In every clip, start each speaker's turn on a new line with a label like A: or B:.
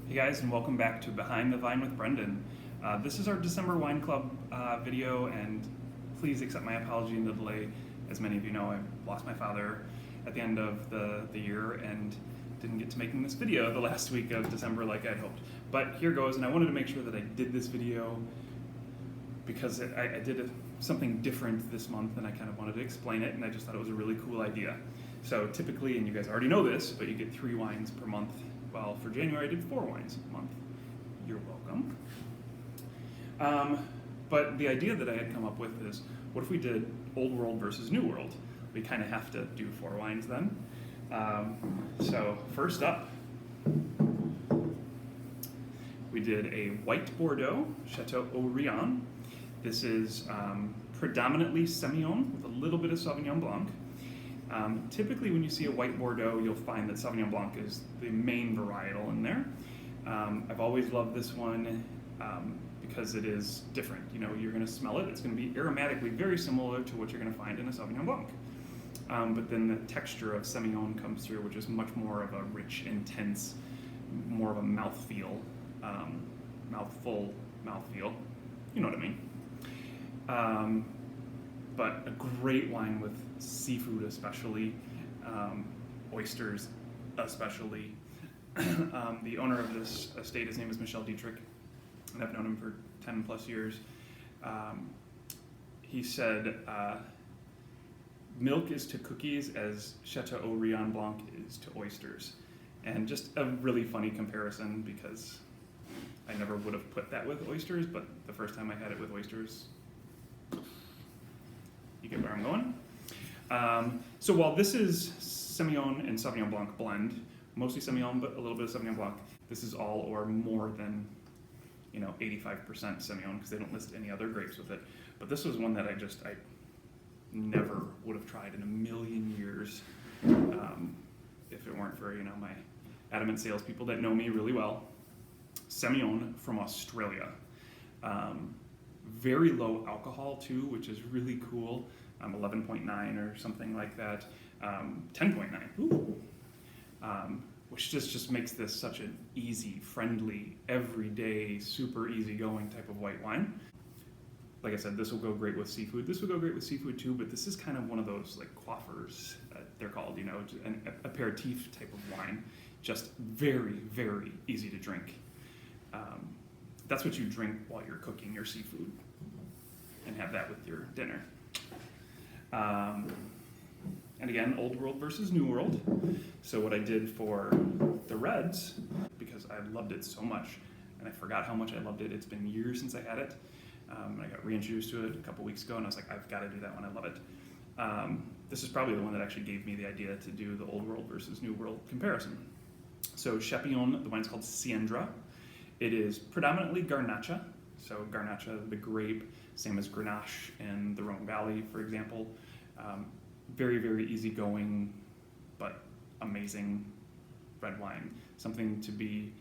A: Hey guys, and welcome back to Behind the Vine with Brendan. This is our December Wine Club video, and please accept my apology in the delay. As many of you know, I lost my father at the end of the year and didn't get to making this video the last week of December like I'd hoped. But here goes, and I wanted to make sure that I did this video because I did something different this month, and I kind of wanted to explain it, and I just thought it was a really cool idea. So typically, and you guys already know this, but you get 3 wines per month. Well, for January I did 4 wines a month. You're welcome. But the idea that I had come up with is, what if we did Old World versus New World? We kind of have to do 4 wines then. So first up, we did a white Bordeaux, Chateau Haut-Brion. This is predominantly Semillon with a little bit of Sauvignon Blanc. Typically when you see a white Bordeaux, you'll find that Sauvignon Blanc is the main varietal in there. I've always loved this one because it is different. You know, you're going to smell it. It's going to be aromatically very similar to what you're going to find in a Sauvignon Blanc. But then the texture of Semillon comes through, which is much more of a rich, intense, more of a mouthfeel, mouthful mouthfeel. You know what I mean. But a great wine with seafood especially, oysters especially. The owner of this estate, his name is Michel Dietrich, and I've known him for 10 plus years. He said, milk is to cookies as Chateau Haut-Brion Blanc is to oysters. And just a really funny comparison because I never would have put that with oysters, but the first time I had it with oysters, you get where I'm going. So while this is Semillon and Sauvignon Blanc blend, mostly Semillon, but a little bit of Sauvignon Blanc, this is all or more than 85% Semillon because they don't list any other grapes with it. But this was one that I never would have tried in a million years if it weren't for my adamant salespeople that know me really well. Semillon from Australia. Very low alcohol too, which is really cool. 11.9 or something like that. 10.9. Which just makes this such an easy, friendly, everyday, super easygoing type of white wine. Like I said, this will go great with seafood. This will go great with seafood too, but this is kind of one of those like coiffeurs, they're called, an aperitif type of wine. Just very, very easy to drink. That's what you drink while you're cooking your seafood and have that with your dinner. And again, Old World versus New World. So what I did for the reds, because I loved it so much, and I forgot how much I loved it. It's been years since I had it. I got reintroduced to it a couple weeks ago, and I was like, I've got to do that one. I love it. This is probably the one that actually gave me the idea to do the Old World versus New World comparison. So Chépillon, the wine's called Ciendra. It is predominantly Garnacha. So Garnacha, the grape, same as Grenache in the Rhone Valley, for example. Very, very easygoing, but amazing red wine. Something to be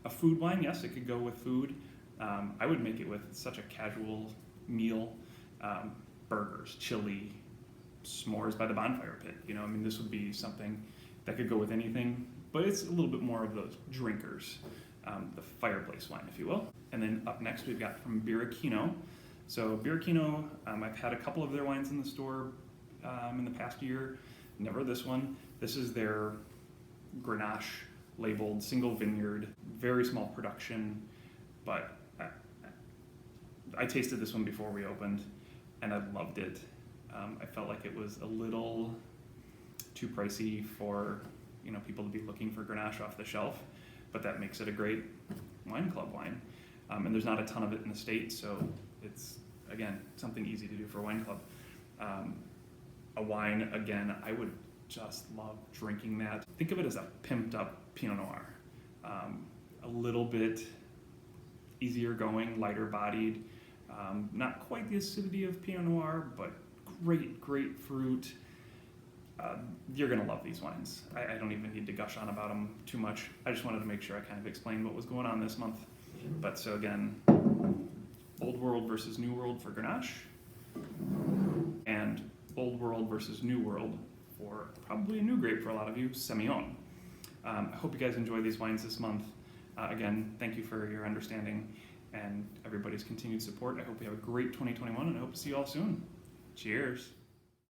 A: a food wine. Yes, it could go with food. I would make it with such a casual meal. Burgers, chili, s'mores by the bonfire pit. This would be something that could go with anything, but it's a little bit more of those drinkers. The fireplace wine, if you will. And then up next we've got from Birachino. So Birachino, I've had a couple of their wines in the store in the past year, never this one. This is their Grenache labeled single vineyard, very small production, but I tasted this one before we opened and I loved it. I felt like it was a little too pricey for people to be looking for Grenache off the shelf, but that makes it a great wine club wine. And there's not a ton of it in the States, so it's, again, something easy to do for a wine club. A wine, again, I would just love drinking that. Think of it as a pimped up Pinot Noir. A little bit easier going, lighter bodied. Not quite the acidity of Pinot Noir, but great fruit. You're going to love these wines. I don't even need to gush on about them too much. I just wanted to make sure I kind of explained what was going on this month. But so again, Old World versus New World for Grenache, and Old World versus New World for probably a new grape for a lot of you, Semillon. I hope you guys enjoy these wines this month. Again, thank you for your understanding and everybody's continued support. I hope you have a great 2021, and I hope to see you all soon. Cheers.